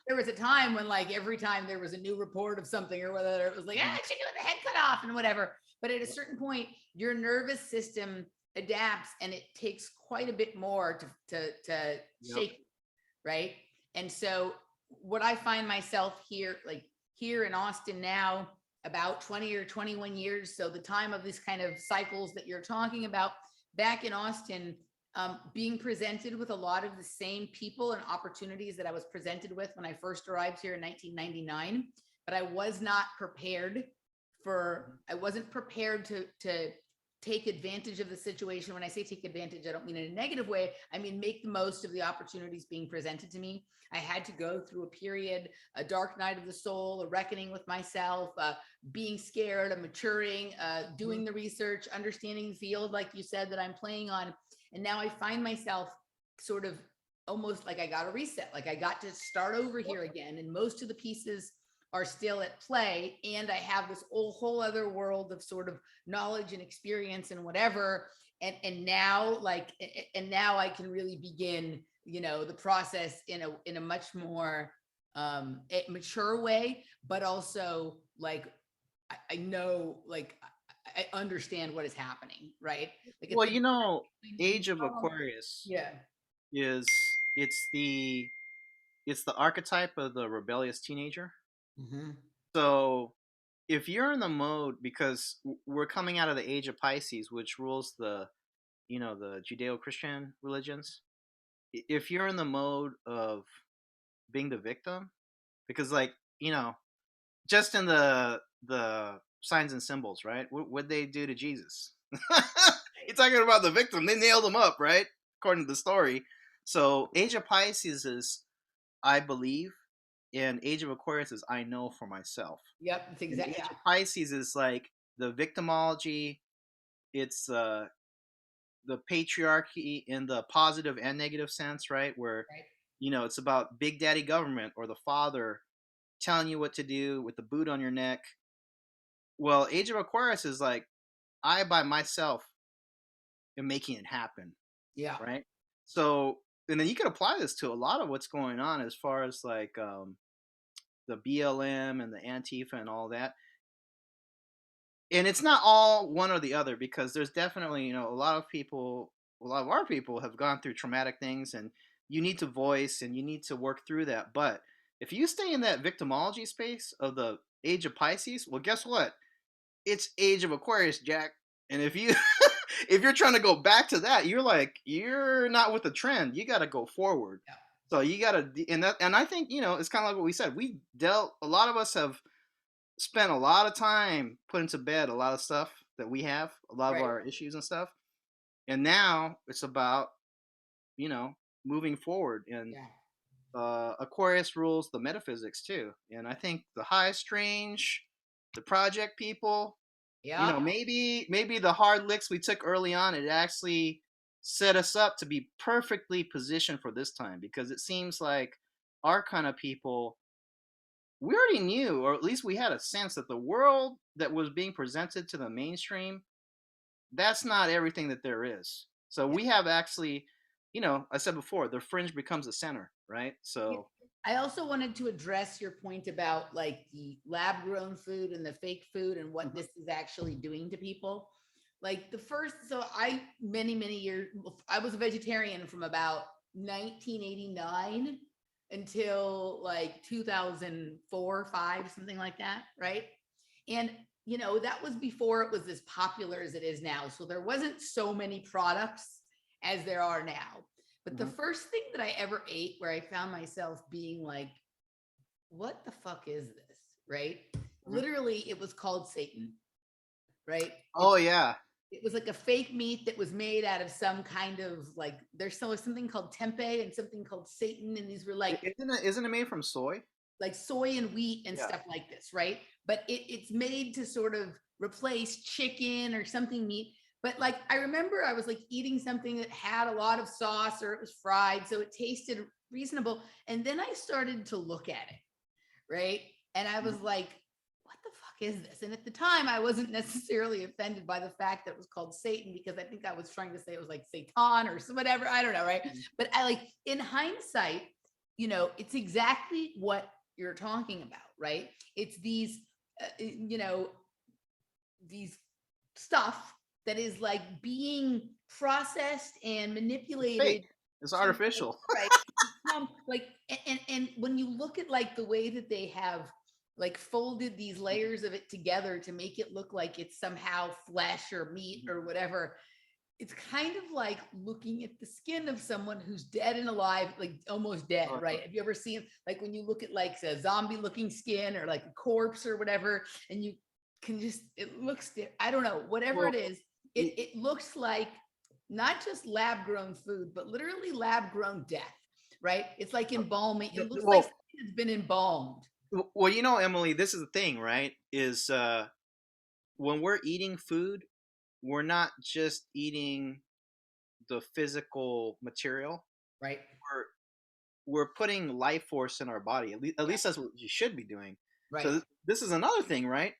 there was a time when like every time there was a new report of something or whether it was like, Mhm. chicken with the head cut off and whatever. But at a certain point, your nervous system adapts and it takes quite a bit more to Yep. shake, right? And so what I find myself here, like here in Austin now, about 20 or 21 years. So the time of these kind of cycles that you're talking about, back in Austin, being presented with a lot of the same people and opportunities that I was presented with when I first arrived here in 1999. But I was not prepared I wasn't prepared to take advantage of the situation. When I say take advantage, I don't mean in a negative way. I mean, make the most of the opportunities being presented to me. I had to go through a period, a dark night of the soul, a reckoning with myself, being scared, a maturing, Mhm. doing the research, understanding the field, like you said, that I'm playing on. And now I find myself sort of almost like I got a reset, like I got to start over here again. And most of the pieces are still at play. And I have this whole other world of sort of knowledge and experience and whatever. And now and now I can really begin, the process in a much more mature way, but also like I know, like I understand what is happening, right? Like it's Well, the Age of Aquarius yeah. is it's the it's the archetype of the rebellious teenager. Mm-hmm. So if you're in the mode, because we're coming out of the age of Pisces, which rules the Judeo-Christian religions. If you're in the mode of being the victim, because like, just in the signs and symbols, right? What they do to Jesus? You're talking about the victim. They nailed him up, right? According to the story. So Age of Pisces is I believe, and Age of Aquarius is I know for myself. Yep, it's And exactly. Age Yeah, of Pisces is like the victimology. It's the patriarchy in the positive and negative sense, right? Where right. it's about Big Daddy government or the father telling you what to do with the boot on your neck. Well, Age of Aquarius is like I by myself am making it happen, Yeah, right? So, and then you could apply this to a lot of what's going on as far as like the BLM and the Antifa and all that. And it's not all one or the other, because there's definitely, a lot of people, a lot of our people have gone through traumatic things, and you need to voice and you need to work through that. But if you stay in that victimology space of the Age of Pisces, well, guess what? It's Age of Aquarius, Jack. And if you if you're trying to go back to that, you're not with the trend. You got to go forward. yeah, So you got to, and I think it's kind of like what we said. We dealt. A lot of us have spent a lot of time putting to bed a lot of stuff that we have, a lot of right. our issues and stuff. And now it's about you know moving forward. And Yeah, Aquarius rules the metaphysics too. And I think the high strange, the project people, yeah, maybe the hard licks we took early on, it actually set us up to be perfectly positioned for this time, because it seems like our kind of people, we already knew, or at least we had a sense that the world that was being presented to the mainstream, that's not everything that there is. So yeah. we have actually, I said before, the fringe becomes the center, right? Yeah. So I also wanted to address your point about like the lab grown food and the fake food and what mhm, this is actually doing to people. Like the first, so I, many years, I was a vegetarian from about 1989 until like 2004, five, something like that. Right. And, that was before it was as popular as it is now. So there wasn't so many products as there are now. But the mhm. first thing that I ever ate where I found myself being like, what the fuck is this? Right? Mhm. Literally, it was called Satan, right? Oh yeah. It was like a fake meat that was made out of some kind of like there's something called tempeh and something called Satan, and these were Isn't it made from soy? like soy and wheat and Yeah. stuff like this, right? But it's made to sort of replace chicken or something meat. But like I remember I was like eating something that had a lot of sauce or it was fried, so it tasted reasonable. And then I started to look at it, right? And I was Mhm. like, what the fuck is this? And at the time, I wasn't necessarily offended by the fact that it was called Satan, because I think I was trying to say it was like Satan or whatever. I don't know, right? Mhm. But I like in hindsight, it's exactly what you're talking about, right? It's these stuff that is like being processed and It's manipulated fake. It's to artificial. right become like and when you look at like the way that they have like folded these layers of it together to make it look like it's somehow flesh or meat Mhm. or whatever, it's kind of like looking at the skin of someone who's dead and alive, like almost dead, Oh, right? Have you ever seen like when you look at like a zombie looking skin or like a corpse or whatever, and you can just, it looks, I don't know, whatever it well, is, y- it looks like not just lab grown food, but literally lab grown death, right? It's like embalming. It looks like well, something that's been embalmed. well, Emily, this is the thing, right? Is when we're eating food, we're not just eating the physical material. Right. We're putting life force in our body. At Yeah. least that's what you should be doing. So Right. this is another thing, right?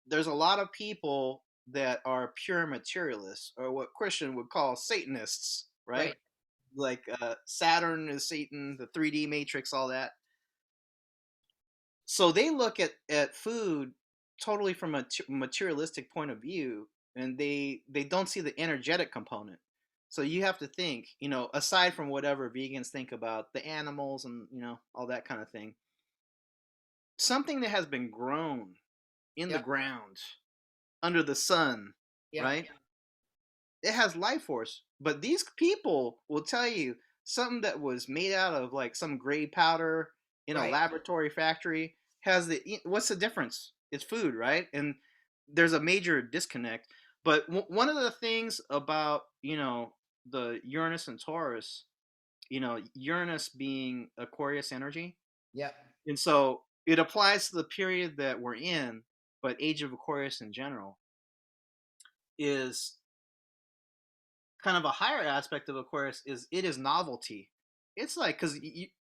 There's a lot of people that are pure materialists, or what Christian would call Satanists, right? Right. Like Saturn is Satan, the 3D matrix, all that. So they look at food totally from a materialistic point of view, and they don't see the energetic component. So you have to think, aside from whatever vegans think about the animals and all that kind of thing, something that has been grown in the Yep. ground under the sun, Yep. right? It has life force. But these people will tell you something that was made out of like some gray powder in a Right. laboratory factory has what's the difference? It's food, right? And there's a major disconnect. But one of the things about the Uranus and Taurus, Uranus being Aquarius energy, Yep. and so it applies to the period that we're in, but Age of Aquarius in general is kind of a higher aspect of Aquarius is it is novelty. It's like because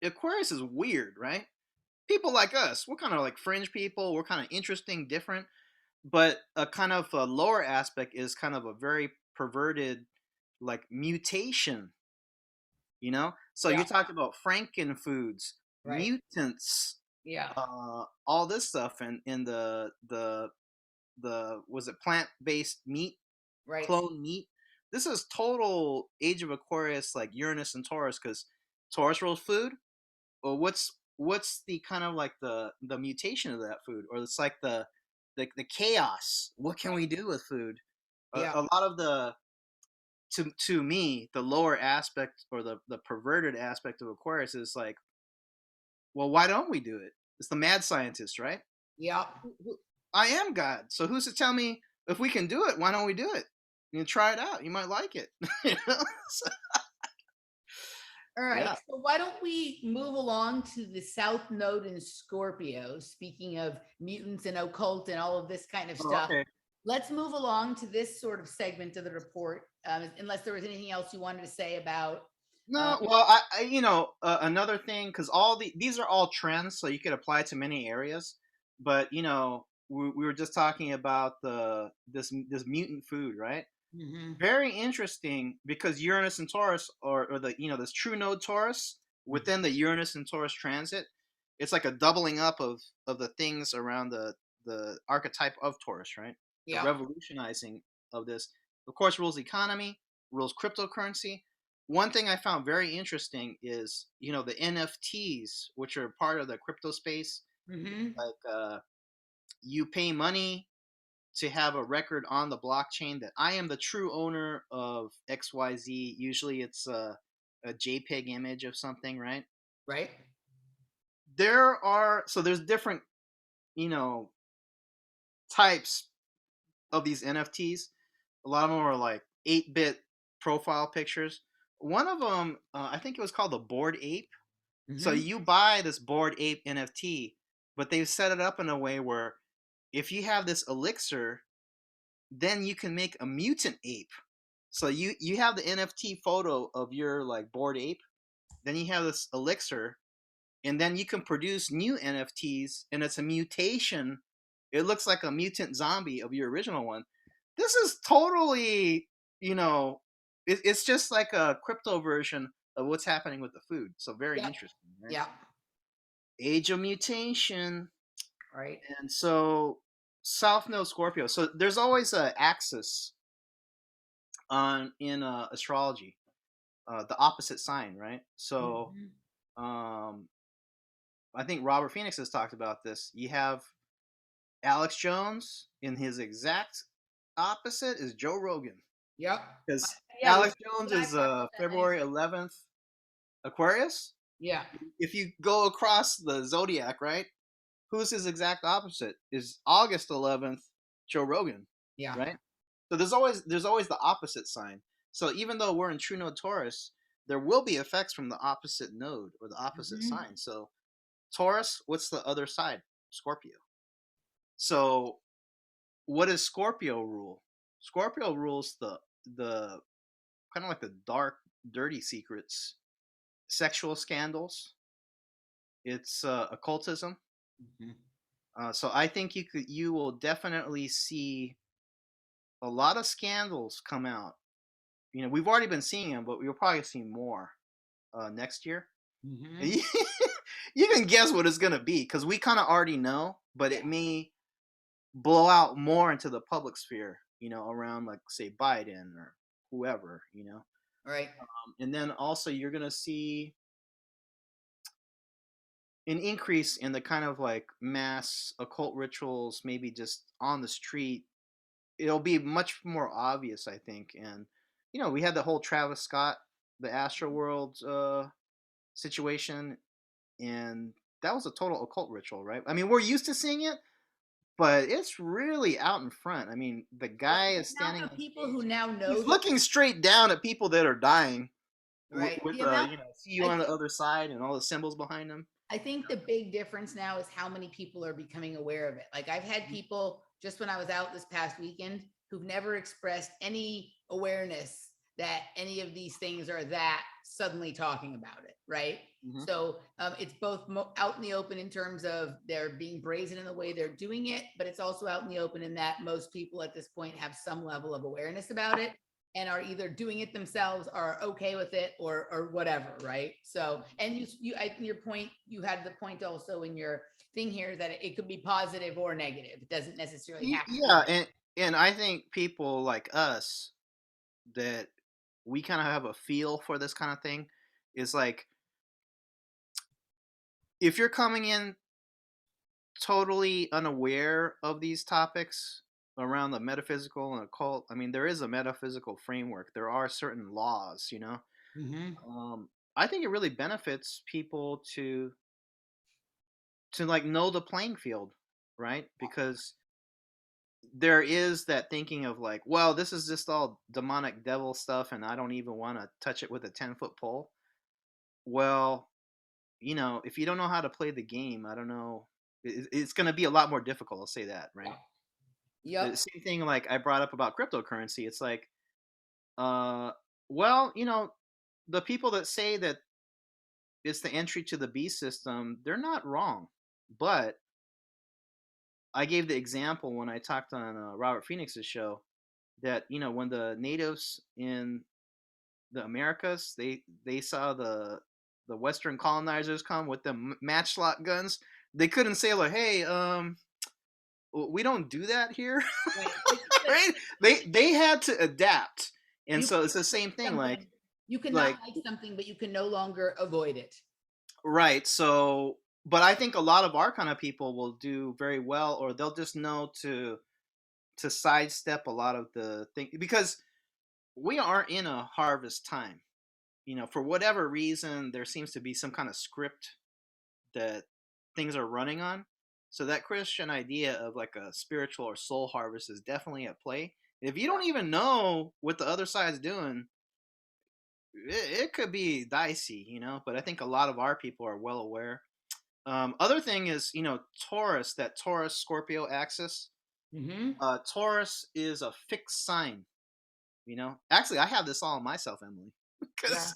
Aquarius is weird, right? People like us, we're kind of like fringe people. We're kind of interesting, different. But a kind of a lower aspect is kind of a very perverted, like mutation. So Yeah. you're talking about Franken foods, Right. mutants, Yeah. all this stuff, and in the was it plant based meat, Right. clone meat. This is total Age of Aquarius, like Uranus and Taurus, because Taurus rules food. Well, what's the kind of like the mutation of that food, or it's like the chaos. What can we do with food? Yeah. A lot of the to me the lower aspect or the perverted aspect of Aquarius is like, well, why don't we do it? It's the mad scientist, right? Yeah. I am God, so who's to tell me if we can do it? Why don't we do it? Try it out. You might like it. So, All right. yeah. So why don't we move along to the South Node in Scorpio? Speaking of mutants and occult and all of this kind of Oh, stuff, okay. let's move along to this sort of segment of the report. Unless there was anything else you wanted to say about. Uh, No, well, another thing, because these are all trends, so you could apply to many areas. But we were just talking about this mutant food, right? mhm. Very interesting because Uranus and Taurus, or the this true node Taurus within the Uranus and Taurus transit, it's like a doubling up of the things around the archetype of Taurus, right? The Yeah. revolutionizing of this, of course, rules economy, rules cryptocurrency. One thing I found very interesting is the NFTs, which are part of the crypto space. Hmm. Like you pay money to have a record on the blockchain that I am the true owner of XYZ. Usually it's a JPEG image of something, right? Right. There's different, you know, types of these NFTs. A lot of them are like 8-bit profile pictures. One of them, I think it was called the Bored Ape. So Hmm. you buy this Bored Ape NFT, but they've set it up in a way where if you have this elixir, then you can make a mutant ape. So you have the NFT photo of your like Bored Ape, then you have this elixir, and then you can produce new NFTs, and it's a mutation. It looks like a mutant zombie of your original one. This is totally, it's just like a crypto version of what's happening with the food. So very Yep. interesting, right? Yeah. Age of mutation, Right. and so South Node Scorpio. So there's always a axis on in astrology, the opposite sign, right? So Hmm. um, I think Robert Phoenix has talked about this. You have Alex Jones, in his exact opposite is Joe Rogan, Yep. because Yeah. Alex Jones I is talked about that many February times. 11th Aquarius. Yeah. If you go across the zodiac, right, who's his exact opposite is August 11th Joe Rogan, Yeah. right? So there's always the opposite sign. So even though we're in true node Taurus, there will be effects from the opposite node or the opposite Hmm. sign. So Taurus, what's the other side? Scorpio. So what does Scorpio rule? Scorpio rules the kind of like the dark, dirty secrets, sexual scandals. It's occultism. Hmm. So I think you will definitely see a lot of scandals come out. We've already been seeing them, but we'll probably see more next year. Hmm. You can guess what it's gonna be because we kind of already know, but Yeah. it may blow out more into the public sphere. Around like say Biden or whoever. Right. And then also you're gonna see an increase in the kind of like mass occult rituals, maybe just on the street. It'll be much more obvious, I think. And we had the whole Travis Scott, the Astro World situation, and that was a total occult ritual, right? I mean, we're used to seeing it, but it's really out in front. I mean, the Well, guy the is amount standing of on people stage. who now know He's that, looking straight down at people that are dying right? with The amount, see you I on the think, other side and all the symbols behind him. I think the big difference now is how many people are becoming aware of it. Like I've had people just when I was out this past weekend who've never expressed any awareness that any of these things are that suddenly talking about it, right? Mm-hmm. So it's both out in the open in terms of they're being brazen in the way they're doing it, but it's also out in the open in that most people at this point have some level of awareness about it and are either doing it themselves or are okay with it or whatever, right? So, and I think your point, you had the point also in your thing here that it could be positive or negative. It doesn't necessarily have to be. Yeah, and I think people like us that we kind of have a feel for this kind of thing is like if you're coming in totally unaware of these topics around the metaphysical and occult, I mean, there is a metaphysical framework. There are certain laws, you know. Mm-hmm. I think it really benefits people to like know the playing field, right? Because there is that thinking of like, well, this is just all demonic devil stuff, and I don't even want to touch it with a 10-foot pole. Well, you know, if you don't know how to play the game, I don't know. It's going to be a lot more difficult. I'll say that, right? The Yep. same thing like I brought up about cryptocurrency. It's like, uh, well, you know, the people that say that it's the entry to the beast system, they're not wrong. But I gave the example when I talked on Robert Phoenix's show that you know when the natives in the Americas they saw the Western colonizers come with the matchlock guns, they couldn't say like, hey, we don't do that here, Right. right? They had to adapt, and You so can it's the same thing. something. You cannot Like like something, but you can no longer avoid it. right. So, but I think a lot of our kind of people will do very well, or they'll just know to sidestep a lot of the thing because we aren't in a harvest time. You know, for whatever reason, there seems to be some kind of script that things are running on. So that Christian idea of like a spiritual or soul harvest is definitely at play. If you don't even know what the other side's doing, it could be dicey, you know. But I think a lot of our people are well aware. Other thing is, you know, Taurus, that Taurus Scorpio axis. Mm-hmm. Taurus is a fixed sign. You know, actually, I have this all on myself, Emily, Yeah. because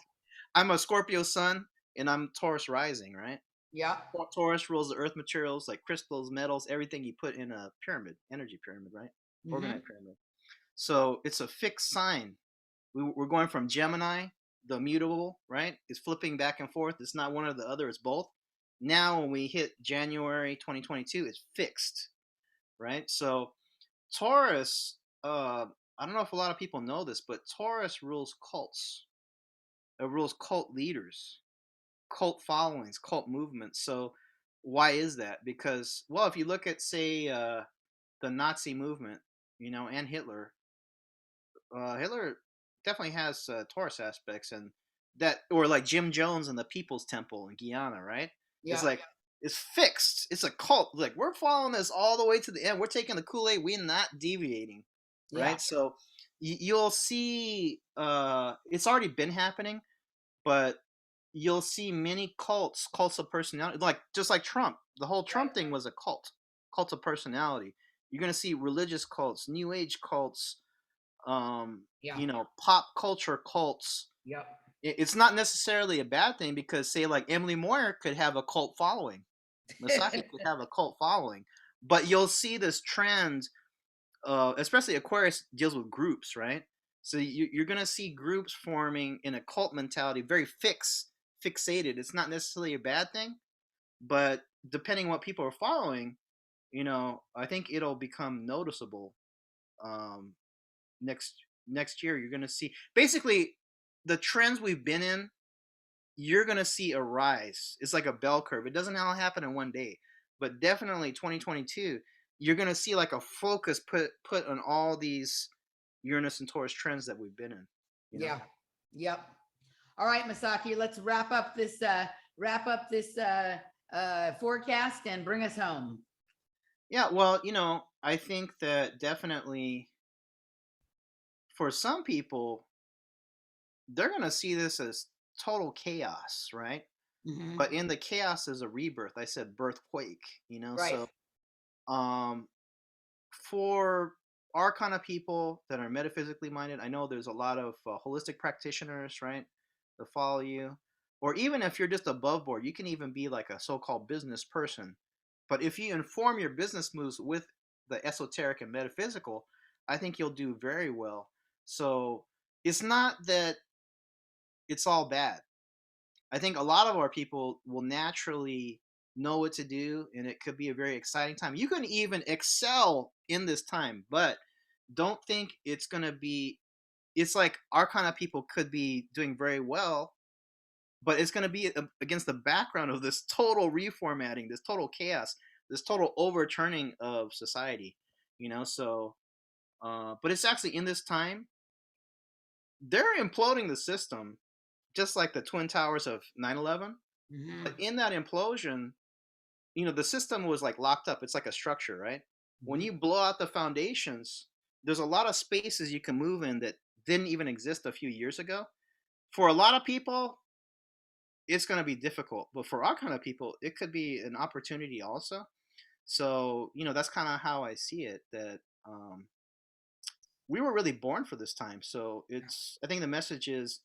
I'm a Scorpio sun and I'm Taurus rising, right? Yeah. Taurus rules the earth materials like crystals, metals, everything you put in a pyramid, energy pyramid, right? Mm-hmm. Organized pyramid. So it's a fixed sign. We're going from Gemini, the mutable, right? It's flipping back and forth. It's not one or the other, it's both. Now, when we hit January 2022, it's fixed, right? So Taurus, I don't know if a lot of people know this, but Taurus rules cults. It rules cult leaders, cult followings, cult movements. So why is that? Because well, if you look at say the Nazi movement, you know, and Hitler, Hitler definitely has Taurus aspects, and that or like Jim Jones and the People's Temple in Guyana, right? It's Yeah. like it's fixed. It's a cult. Like we're following this all the way to the end. We're taking the Kool-Aid. We're not deviating, Yeah. right? So you'll see. It's already been happening, but you'll see many cults of personality, like just like Trump. The whole Right. Trump thing was a cult of personality. You're gonna see religious cults, New Age cults, Yeah. you know, pop culture cults. Yep. It's not necessarily a bad thing because, say, like Emily Moyer could have a cult following, Masaki could have a cult following, but you'll see this trend. Especially Aquarius deals with groups, right? So you're gonna see groups forming in a cult mentality, very fixated. It's not necessarily a bad thing, but depending on what people are following, you know, I think it'll become noticeable. Um, next year, you're gonna see basically the trends we've been in. You're gonna see a rise. It's like a bell curve. It doesn't all happen in one day, but definitely 2022, you're gonna see like a focus put on all these Uranus and Taurus trends that we've been in. You know. Yeah. Yep. All right, Masaki, let's wrap up this forecast and bring us home. Yeah, well, I think that definitely for some people, they're going to see this as total chaos, right? Hmm. But in the chaos is a rebirth. I said birthquake, Right. so um for our kind of people that are metaphysically minded, I know there's a lot of holistic practitioners, right, that follow you. Or even if you're just above board, you can even be like a so-called business person. But if you inform your business moves with the esoteric and metaphysical, I think you'll do very well. So it's not that it's all bad. I think a lot of our people will naturally know what to do, and it could be a very exciting time. You can even excel in this time, but don't think it's going to be. It's like our kind of people could be doing very well, but it's going to be against the background of this total reformatting, this total chaos, this total overturning of society. So, but it's actually in this time they're imploding the system, just like the twin towers of 9/11. Hmm. But in that implosion, the system was like locked up. It's like a structure, right? When Hmm. you blow out the foundations, there's a lot of spaces you can move in that didn't even exist a few years ago. For a lot of people, it's going to be difficult, but for our kind of people, it could be an opportunity also. So, that's kind of how I see it. That we were really born for this time. So I think the message is,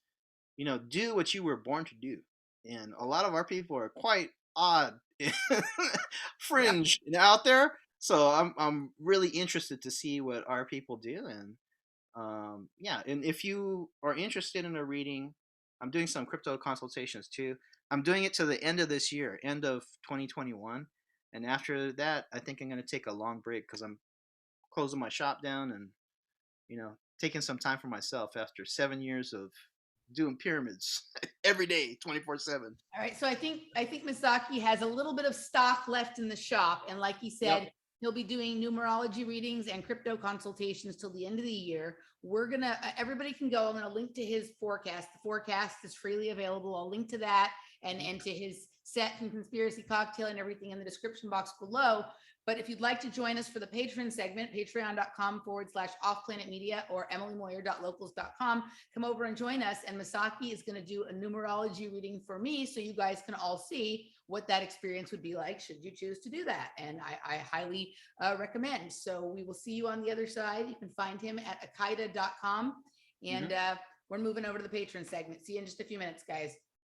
do what you were born to do. And a lot of our people are quite odd, Yep. fringe and out there. So I'm really interested to see what our people do. And yeah, and if you are interested in a reading, I'm doing some crypto consultations too. I'm doing it to the end of this year, end of 2021. And after that, I think I'm going to take a long break because I'm closing my shop down and taking some time for myself after 7 years of doing pyramids every day, 24/7. All right. So I think Misaki has a little bit of stock left in the shop, and like he Yep. said, he'll be doing numerology readings and crypto consultations till the end of the year. We're gonna everybody can go. I'm gonna link to his forecast. The forecast is freely available. I'll link to that and to his set and conspiracy cocktail and everything in the description box below. But if you'd like to join us for the patron segment, patreon.com/off planet media or emilymoyer.locals.com, come over and join us. And Masaki is going to do a numerology reading for me so you guys can all see what that experience would be like should you choose to do that. And I highly recommend. So we will see you on the other side. You can find him at akaida.com. And Mm-hmm. we're moving over to the patron segment. See you in just a few minutes, guys.